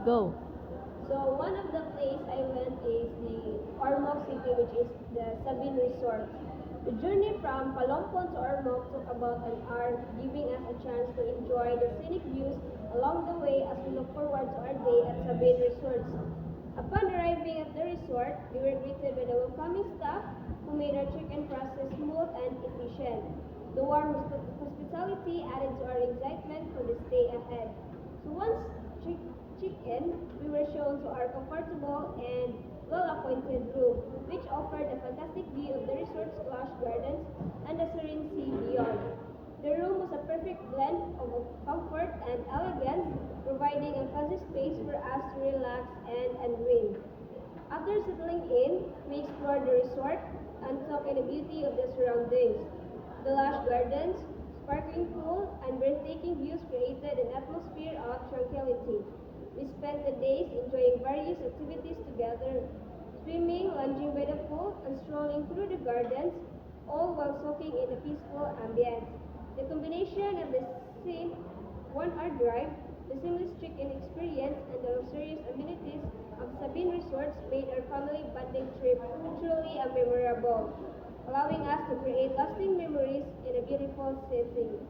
Go. So one of the place I went is the Ormoc City, which is the Sabine Resort. The journey from Palompon to Ormoc took about an hour, giving us a chance to enjoy the scenic views along the way as we look forward to our day at Sabine Resorts. Upon arriving at the resort, we were greeted by the welcoming staff who made our check-in process smooth and efficient. The warm hospitality added to our excitement for the stay ahead. So once check- check-in, we were shown to our comfortable and well-appointed room, which offered a fantastic view of the resort's lush gardens and the serene sea beyond. The room was a perfect blend of comfort and elegance, providing a cozy space for us to relax and unwind. After settling in, we explored the resort and took in the beauty of the surroundings. The lush gardens, sparkling pool, and breathtaking views created an atmosphere of tranquility. We spent the days enjoying various activities together, swimming, lounging by the pool, and strolling through the gardens, all while soaking in the peaceful ambience. The combination of the scene, 1 hour drive, the seamless check-in experience, and the luxurious amenities of Sabine Resorts made our family bonding trip truly a memorable, allowing us to create lasting memories in a beautiful setting.